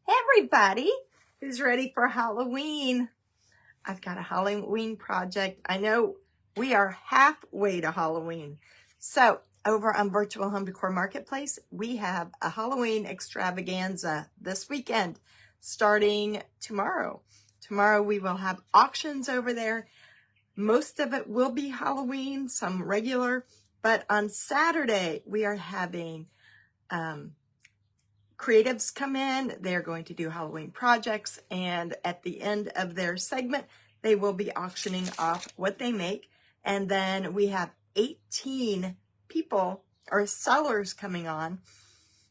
Hey everybody who's ready for Halloween. I've got a Halloween project. I know we are halfway to Halloween. So over on Virtual Home Decor Marketplace, we have a Halloween extravaganza this weekend starting tomorrow. Tomorrow we will have auctions over there. Most of it will be Halloween, some regular, but on Saturday we are having creatives come in. They're going to do Halloween projects, and at the end of their segment they will be auctioning off what they make. And then we have 18 people or sellers coming on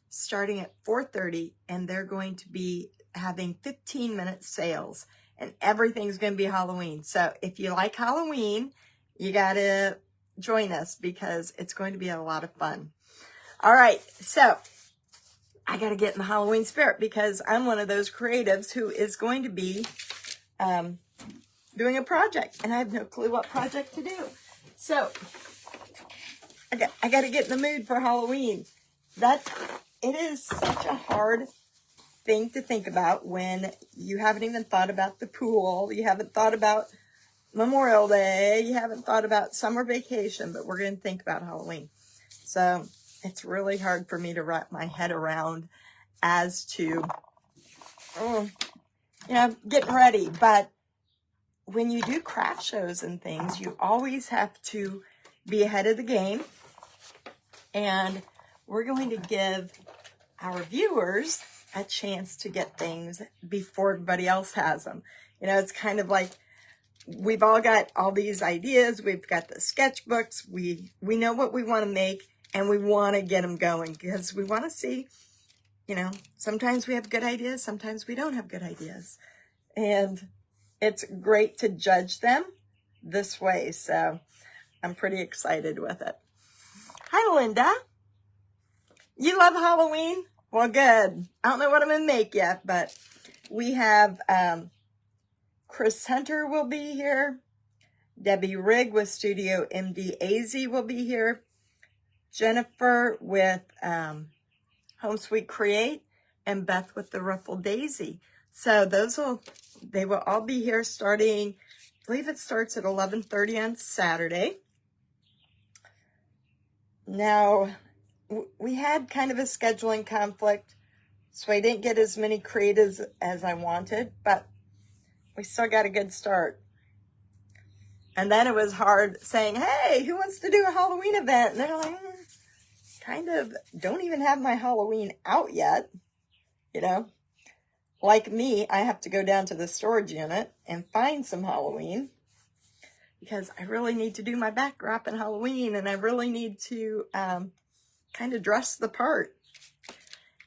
starting at 4:30, and they're going to be having 15-minute sales, and everything's going to be Halloween. So if you like Halloween, you got to join us because it's going to be a lot of fun. All right, so I got to get in the Halloween spirit because I'm one of those creatives who is going to be doing a project, and I have no clue what project to do. So I got to get in the mood for Halloween. It is such a hard thing to think about when you haven't even thought about the pool, you haven't thought about Memorial Day, you haven't thought about summer vacation, but we're going to think about Halloween. So it's really hard for me to wrap my head around as to, getting ready. But when you do craft shows and things, you always have to be ahead of the game. And we're going to give our viewers a chance to get things before everybody else has them. It's kind of like we've all got all these ideas. We've got the sketchbooks. We know what we want to make, and we want to get them going because we want to see, sometimes we have good ideas, sometimes we don't have good ideas. And it's great to judge them this way. So I'm pretty excited with it. Hi, Linda. You love Halloween? Well, good. I don't know what I'm going to make yet, but we have Chris Hunter will be here. Debbie Rigg with Studio MD-AZ will be here. Jennifer with Home Sweet Create, and Beth with the Ruffled Daisy. So they will all be here starting, I believe it starts at 11:30 on Saturday. Now, we had kind of a scheduling conflict, so I didn't get as many creatives as I wanted, but we still got a good start. And then it was hard saying, hey, who wants to do a Halloween event? And they're like, kind of don't even have my Halloween out yet. Like me, I have to go down to the storage unit and find some Halloween because I really need to do my backdrop in Halloween, and I really need to kind of dress the part.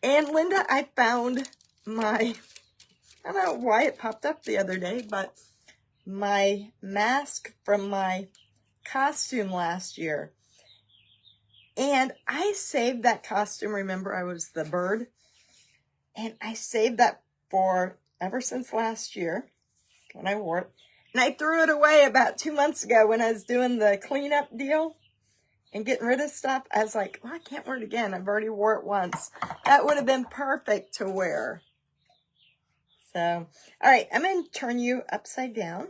And Linda, I found I don't know why it popped up the other day, but my mask from my costume last year. And I saved that costume. Remember, I was the bird. And I saved that for ever since last year when I wore it. And I threw it away about 2 months ago when I was doing the cleanup deal and getting rid of stuff. I was like, well, I can't wear it again. I've already wore it once. That would have been perfect to wear. So, all right, I'm going to turn you upside down.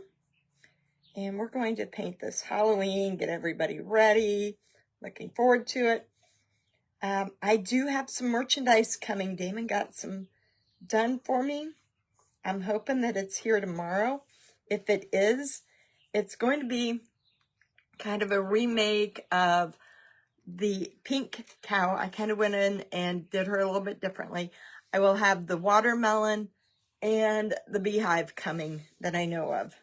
And we're going to paint this Halloween, get everybody ready. Looking forward to it. I do have some merchandise coming. Damon got some done for me. I'm hoping that it's here tomorrow. If it is, it's going to be kind of a remake of the pink cow. I kind of went in and did her a little bit differently. I will have the watermelon and the beehive coming that I know of.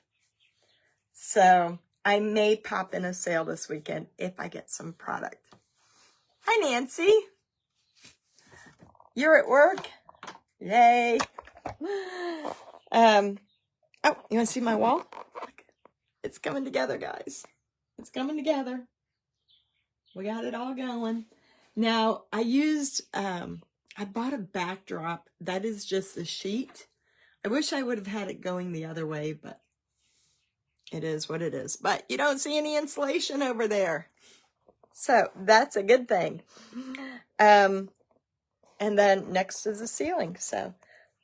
So I may pop in a sale this weekend if I get some product. Hi, Nancy. You're at work? Yay. Oh, you want to see my wall? It's coming together, guys. It's coming together. We got it all going. Now, I bought a backdrop. That is just the sheet. I wish I would have had it going the other way, but it is what it is. But you don't see any insulation over there. So that's a good thing. And then next is the ceiling. So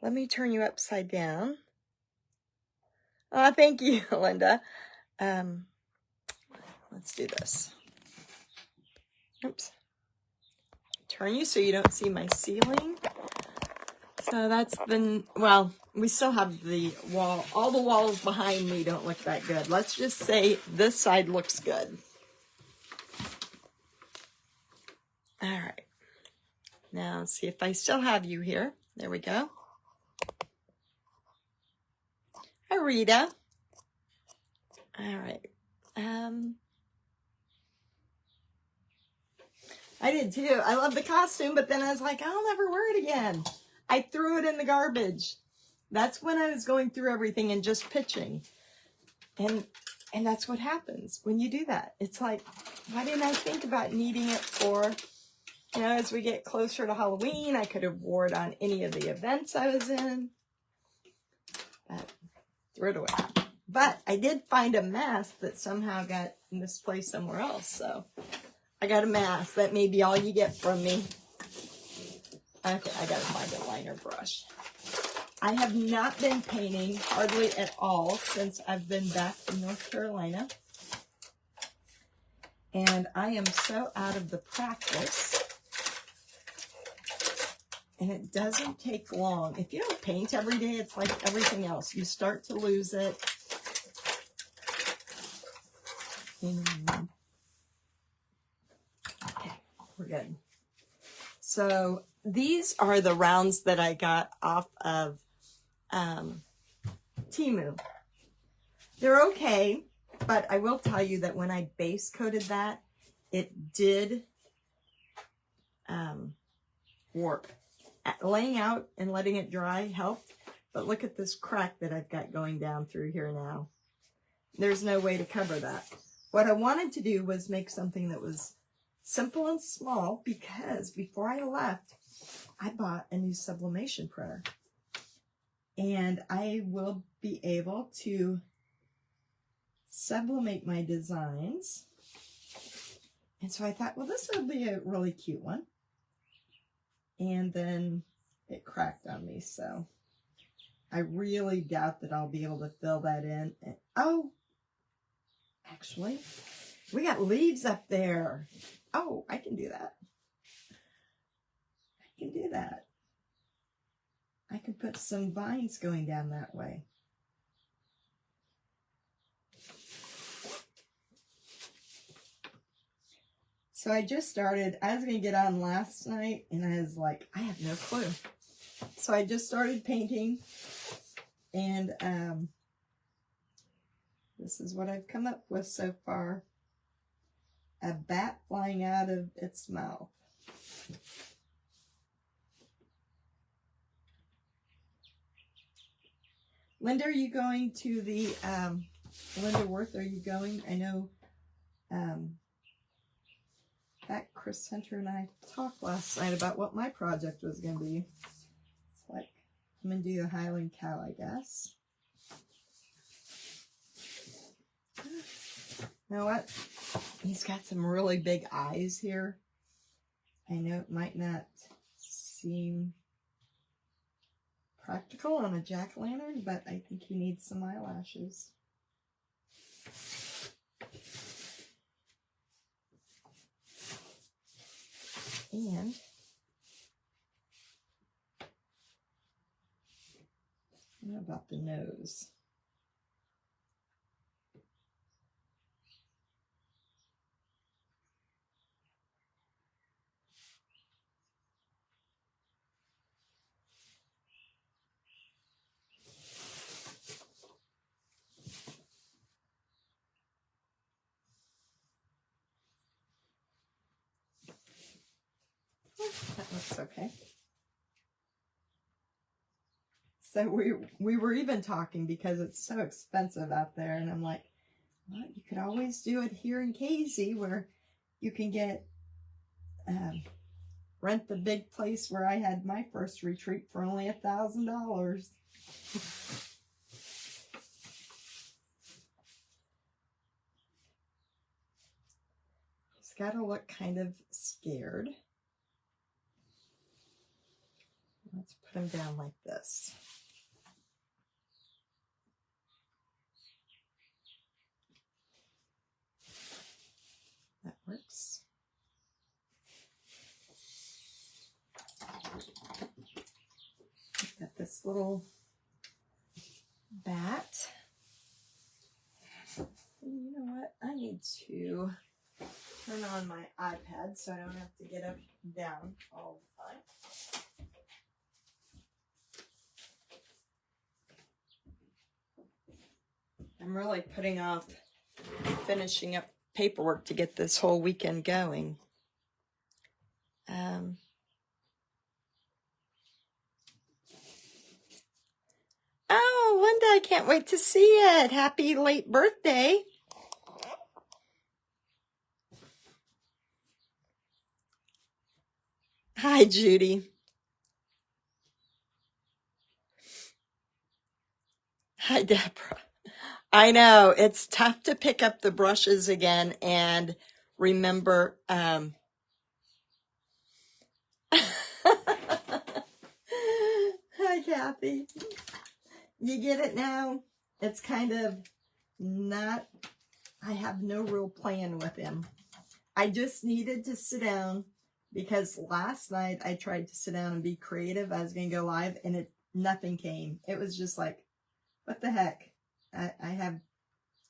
Let me turn you upside down. Oh, thank you, Linda. Let's do this. Oops. Turn you so you don't see my ceiling. So that's been, well, we still have the wall. All the walls behind me don't look that good. Let's just say this side looks good. All right. Now let's see if I still have you here. There we go. Hi, Rita. All right. I did too. I love the costume, but then I was like, I'll never wear it again. I threw it in the garbage. That's when I was going through everything and just pitching. And that's what happens when you do that. It's like, why didn't I think about needing it for, you know, as we get closer to Halloween, I could have wore it on any of the events I was in. But threw it away. But I did find a mask that somehow got misplaced somewhere else. So I got a mask. That may be all you get from me. Okay, I gotta find a liner brush. I have not been painting hardly at all since I've been back in North Carolina. And I am so out of the practice. And it doesn't take long. If you don't paint every day, it's like everything else. You start to lose it. Okay, we're good. So these are the rounds that I got off of Temu. They're okay, but I will tell you that when I base coated that, it did warp. Laying out and letting it dry helped, but look at this crack that I've got going down through here now. There's no way to cover that. What I wanted to do was make something that was simple and small, because before I left, I bought a new sublimation printer. And I will be able to sublimate my designs. And so I thought, well, this would be a really cute one. And then it cracked on me, so I really doubt that I'll be able to fill that in. And, oh, actually, we got leaves up there. Oh, I can do that. I can do that. I can put some vines going down that way. So I just started. I was going to get on last night, and I was like, I have no clue. So I just started painting, and this is what I've come up with so far. A bat flying out of its mouth. Linda, are you going to the, Linda Worth, are you going? I know that Chris Hunter and I talked last night about what my project was going to be. It's like, I'm going to do a Highland cow, I guess. You know what? He's got some really big eyes here. I know it might not seem practical on a jack-o'-lantern, but I think he needs some eyelashes. And what about the nose? That looks okay. So we were even talking because it's so expensive out there, and I'm like, well, you could always do it here in Casey, where you can get rent the big place where I had my first retreat for only $1,000. He's got to look kind of scared. Let's put them down like this. That works. Got this little bat. You know what? I need to turn on my iPad so I don't have to get up and down all the time. I'm really putting off finishing up paperwork to get this whole weekend going. Oh, Linda, I can't wait to see it. Happy late birthday. Hi, Judy. Hi, Deborah. I know, it's tough to pick up the brushes again and remember. Hi, Kathy. You get it now? It's kind of not, I have no real plan with him. I just needed to sit down because last night I tried to sit down and be creative. I was going to go live and nothing came. It was just like, what the heck? I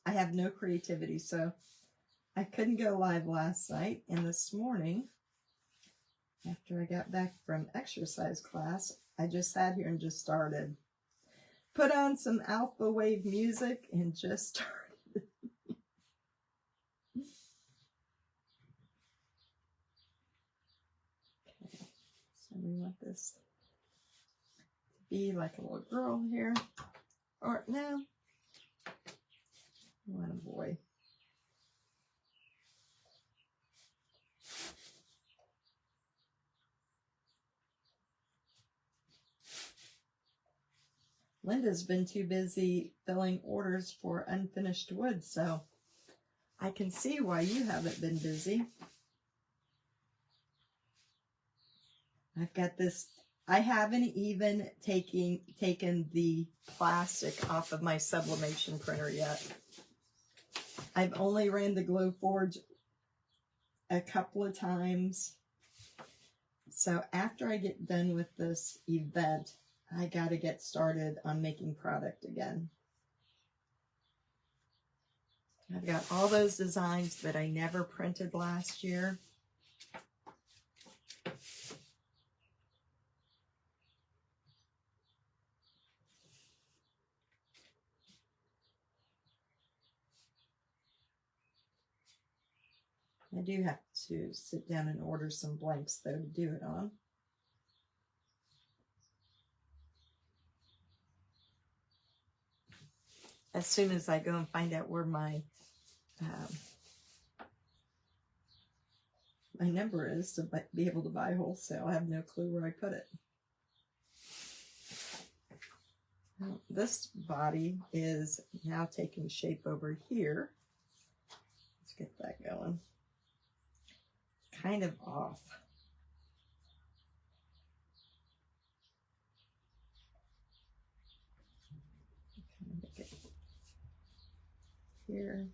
have no creativity. So I couldn't go live last night. And this morning, after I got back from exercise class, I just sat here and just started. Put on some alpha wave music and just started. Okay, so we want this to be like a little girl here. Or no, we want a boy. Linda's been too busy filling orders for unfinished wood, so I can see why you haven't been busy. I've got this, I haven't even taken the plastic off of my sublimation printer yet. I've only ran the Glowforge a couple of times. So after I get done with this event, I got to get started on making product again. I've got all those designs that I never printed last year. I do have to sit down and order some blanks though to do it on. As soon as I go and find out where my number is to be able to buy wholesale, I have no clue where I put it. Well, this body is now taking shape over here. Let's get that going. Kind of off. Make it here.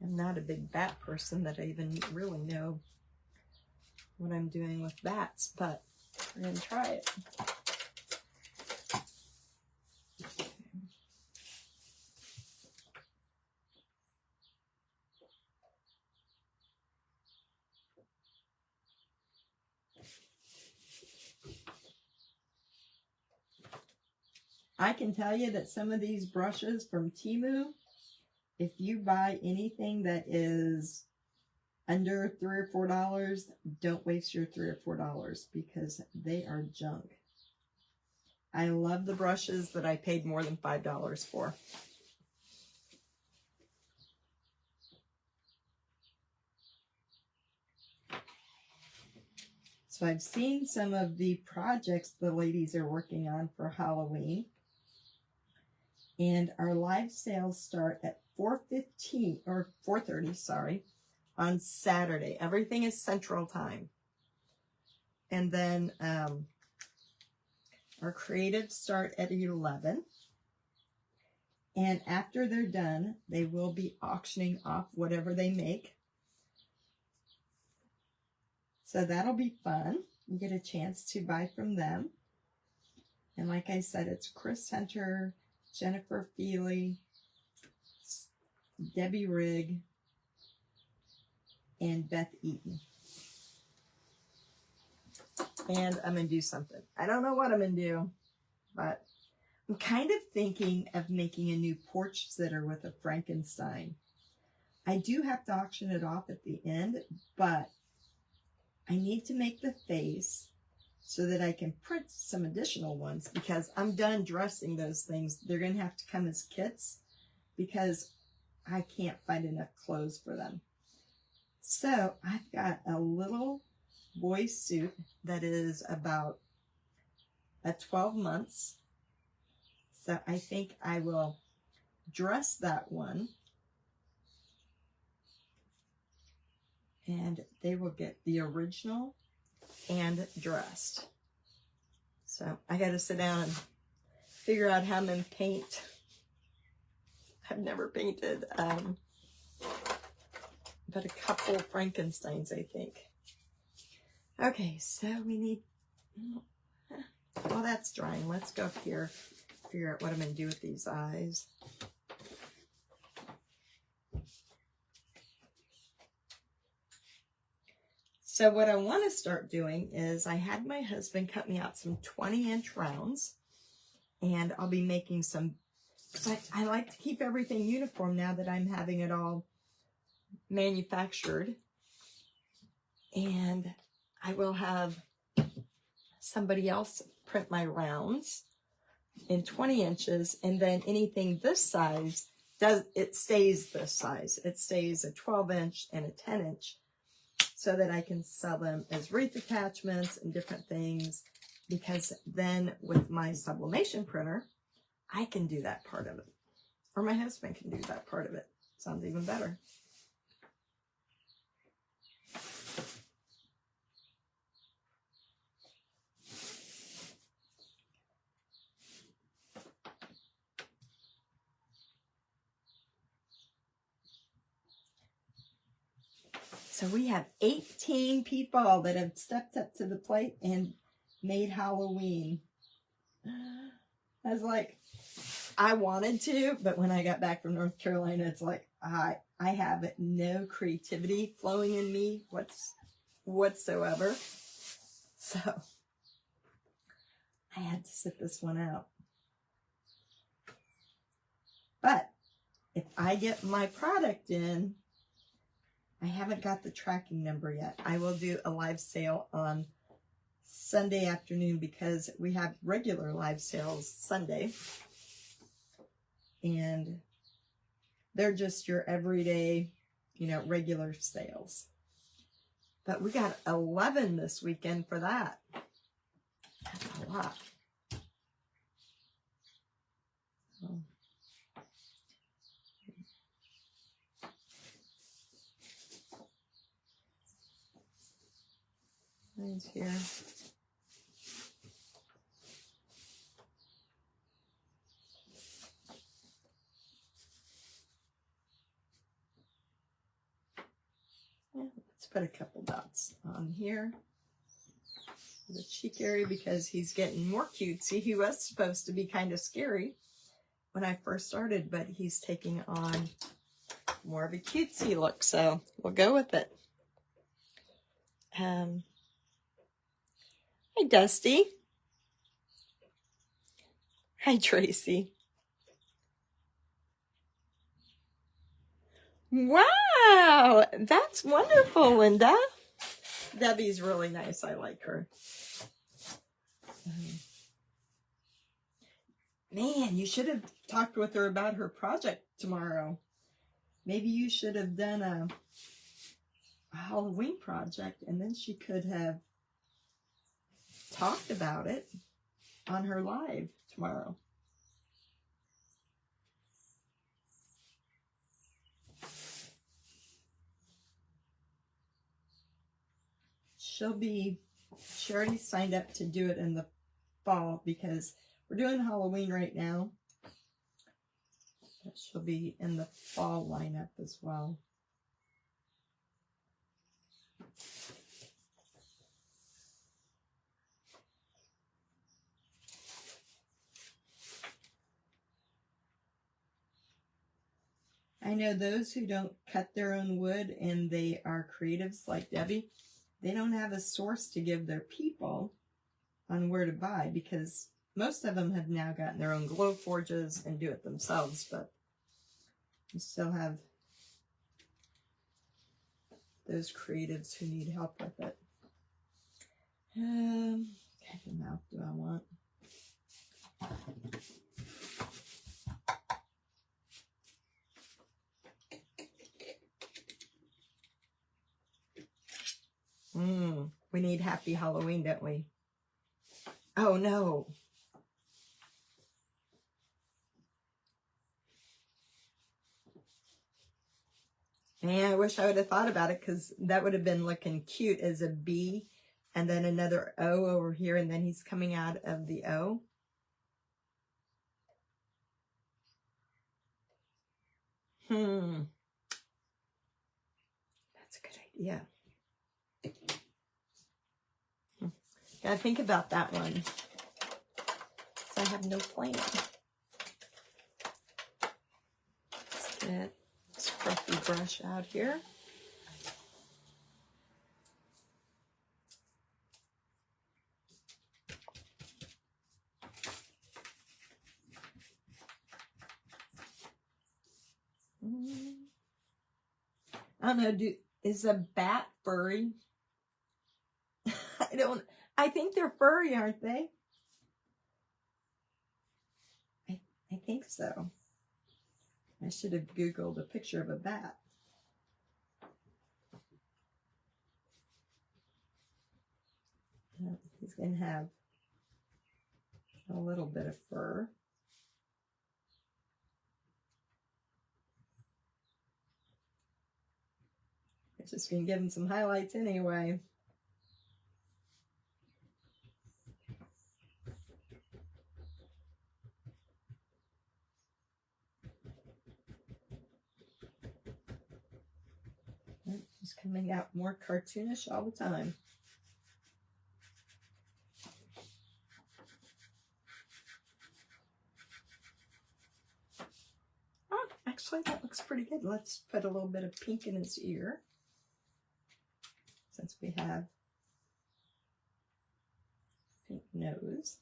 I'm not a big bat person that I even really know what I'm doing with bats, but we're going to try it. I can tell you that some of these brushes from Temu, if you buy anything that is under $3 or $4, don't waste your $3 or $4 because they are junk. I love the brushes that I paid more than $5 for. So I've seen some of the projects the ladies are working on for Halloween. And our live sales start at 4:15 or 4:30, sorry, on Saturday. Everything is Central Time. And then our creatives start at 11. And after they're done, they will be auctioning off whatever they make. So that'll be fun. You get a chance to buy from them. And like I said, it's Chris Hunter, Jennifer Feely, Debbie Rigg, and Beth Eaton. And I'm going to do something. I don't know what I'm going to do, but I'm kind of thinking of making a new porch sitter with a Frankenstein. I do have to auction it off at the end, but I need to make the face so that I can print some additional ones, because I'm done dressing those things. They're going to have to come as kits because I can't find enough clothes for them. So I've got a little boy suit that is about 12 months. So I think I will dress that one, and they will get the original and dressed. So I got to sit down and figure out how I'm going to paint. I've never painted but a couple Frankensteins, I think. Okay, so we need, well, that's drying. Let's go up here, figure out what I'm going to do with these eyes. So what I want to start doing is, I had my husband cut me out some 20-inch rounds, and I'll be making some, I like to keep everything uniform now that I'm having it all manufactured. And I will have somebody else print my rounds in 20 inches, and then anything this size, it stays this size. It stays a 12-inch and a 10-inch. So that I can sell them as wreath attachments and different things, because then with my sublimation printer, I can do that part of it. Or my husband can do that part of it. Sounds even better. So we have 18 people that have stepped up to the plate and made Halloween. I was like, I wanted to, but when I got back from North Carolina, it's like, I have no creativity flowing in me whatsoever. So I had to sit this one out. But if I get my product in, I haven't got the tracking number yet. I will do a live sale on Sunday afternoon, because we have regular live sales Sunday. And they're just your everyday, regular sales. But we got 11 this weekend for that. That's a lot. Oh. Mine's here. Yeah, let's put a couple dots on here. The cheek area, because he's getting more cutesy. He was supposed to be kind of scary when I first started, but he's taking on more of a cutesy look, so we'll go with it. Hi, Dusty. Hi, Tracy. Wow, that's wonderful, Linda. Debbie's really nice. I like her. Man, you should have talked with her about her project tomorrow. Maybe you should have done a Halloween project, and then she could have talked about it on her live tomorrow. she already signed up to do it in the fall because we're doing Halloween right now. But she'll be in the fall lineup as well. I know those who don't cut their own wood and they are creatives like Debbie, they don't have a source to give their people on where to buy because most of them have now gotten their own glow forges and do it themselves, but you still have those creatives who need help with it. What kind of mouth do I want? We need Happy Halloween, don't we? Oh no. Man, I wish I would have thought about it because that would have been looking cute as a B and then another O over here and then he's coming out of the O. That's a good idea. Gotta think about that one. I have no plan. Let's get this scruffy brush out here. I don't know, is a bat furry? I think they're furry, aren't they? I think so. I should have Googled a picture of a bat. He's going to have a little bit of fur. It's just going to give him some highlights anyway. He's coming out more cartoonish all the time. Oh, actually, that looks pretty good. Let's put a little bit of pink in his ear, since we have pink nose.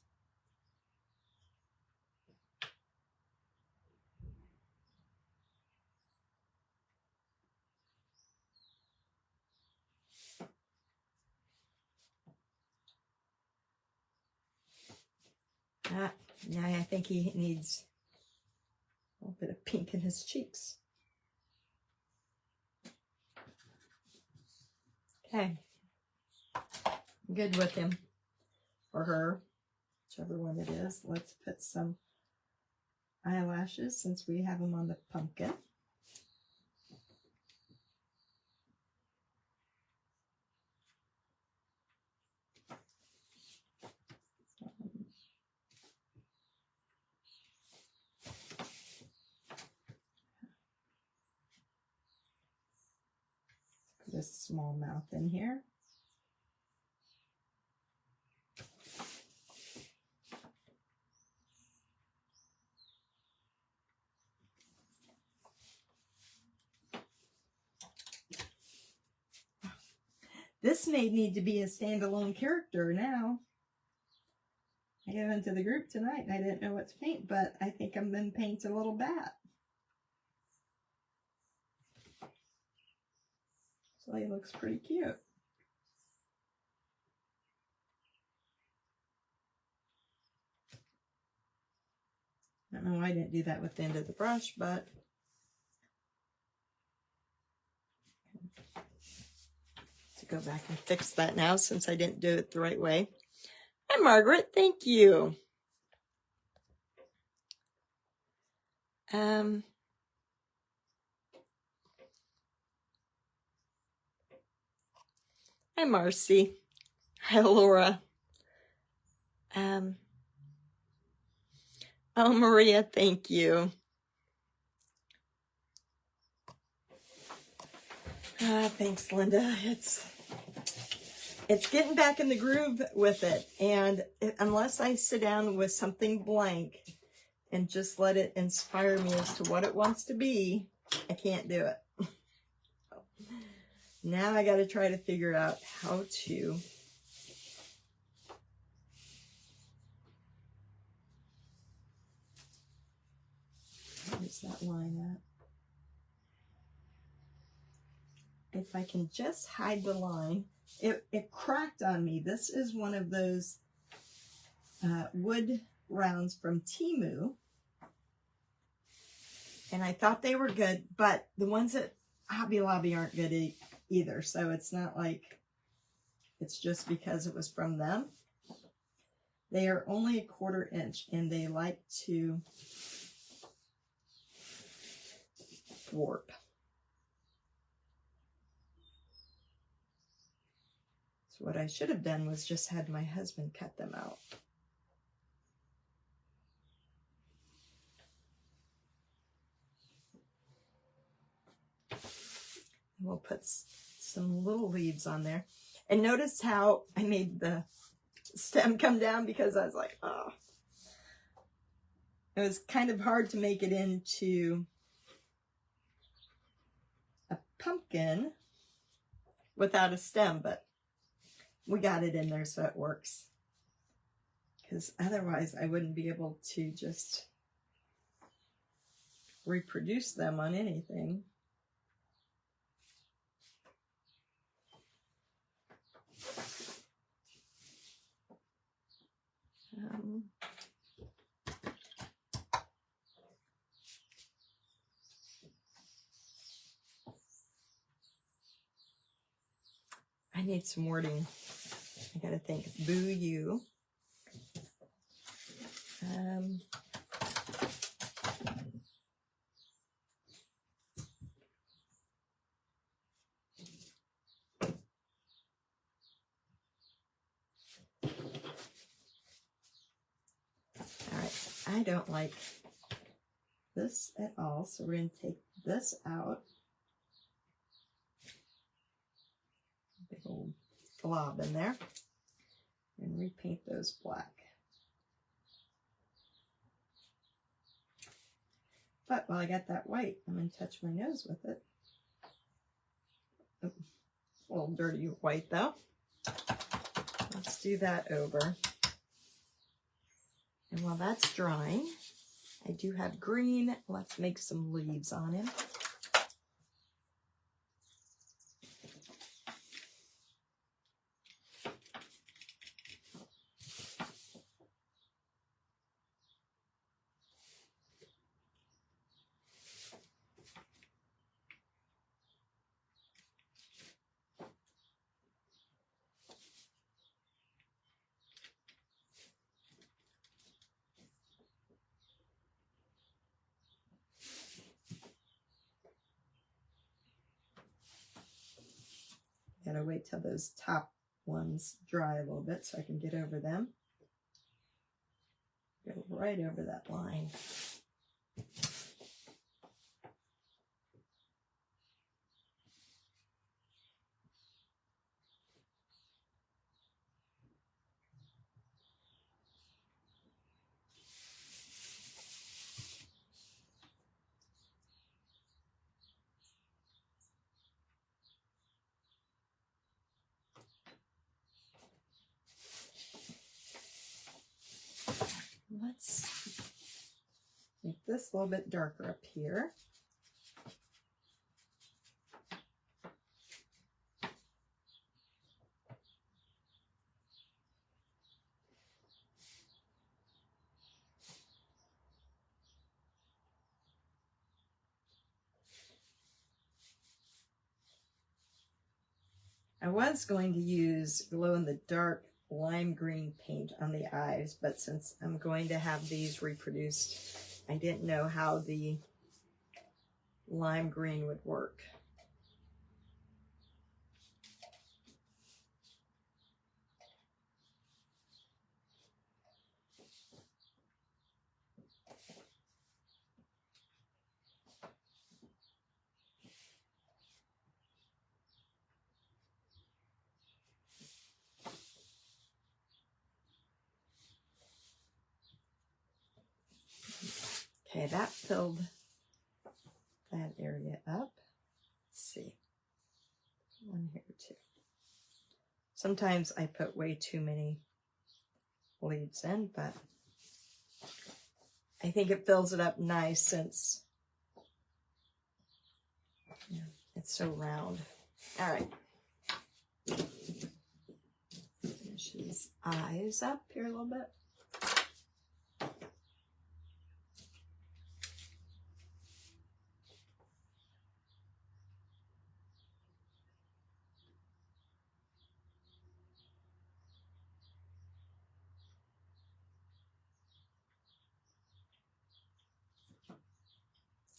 Now I think he needs a little bit of pink in his cheeks. Okay, good with him or her, whichever one it is. Let's put some eyelashes since we have them on the pumpkin. Put a small mouth in here. This may need to be a standalone character now. I got into the group tonight and I didn't know what to paint, but I think I'm going to paint a little bat. So he looks pretty cute. I don't know why I didn't do that with the end of the brush, but to go back and fix that now since I didn't do it the right way. Hi, Margaret. Thank you. Hi, Marcy. Hi, Laura. Oh, Maria, thank you. Thanks, Linda. It's getting back in the groove with it. And unless I sit down with something blank and just let it inspire me as to what it wants to be, I can't do it. Now I got to try to figure out how to where's that line at? If I can just hide the line. It cracked on me. This is one of those wood rounds from Temu. And I thought they were good, but the ones at Hobby Lobby aren't good either. So it's not like it's just because it was from them. They are only 1/4 inch and they like to warp. So what I should have done was just had my husband cut them out. And we'll put some little leaves on there. And notice how I made the stem come down because I was like, oh. It was kind of hard to make it into a pumpkin without a stem, but we got it in there so it works. Because otherwise I wouldn't be able to just reproduce them on anything. I need some wording. I gotta think. Boo you. All right, I don't like this at all, so we're gonna take this out. Big old glob in there, and repaint those black. But while I got that white, I'm gonna touch my nose with it. Oh, a little dirty white though. Let's do that over. And while that's drying, I do have green. Let's make some leaves on him. Gotta wait till those top ones dry a little bit so I can get over them. Go right over that line. Let's make this a little bit darker up here. I was going to use glow-in-the-dark lime green paint on the eyes, but since I'm going to have these reproduced, I didn't know how the lime green would work. Okay, that filled that area up. Let's see. One here too. Sometimes I put way too many leaves in, but I think it fills it up nice since it's so round. All right. Finish his eyes up here a little bit.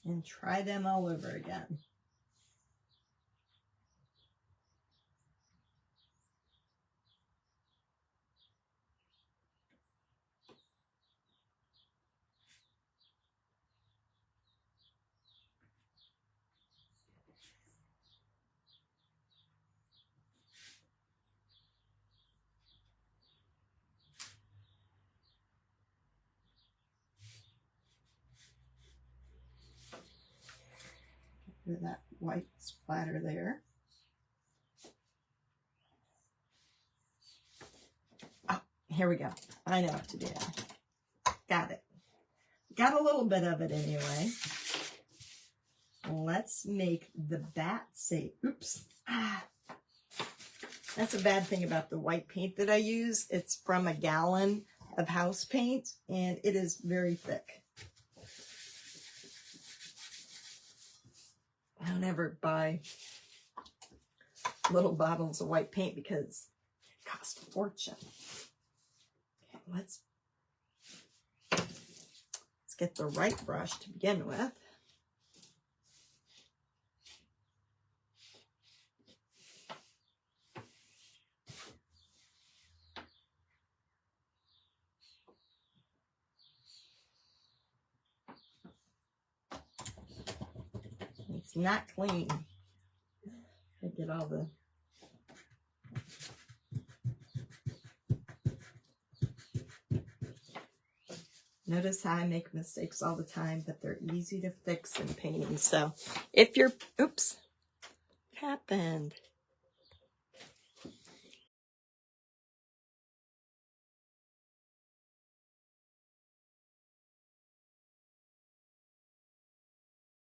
And try them all over again. Get rid of that white splatter there. Oh, here we go. I know what to do now. Got it. Got a little bit of it anyway. Let's make the bat say, oops. That's a bad thing about the white paint that I use. It's from a gallon of house paint, and it is very thick. I don't ever buy little bottles of white paint because it costs a fortune. Okay, let's get the right brush to begin with. It's not clean. I get all the notice how I make mistakes all the time, but they're easy to fix in painting. So if you're, oops, what happened?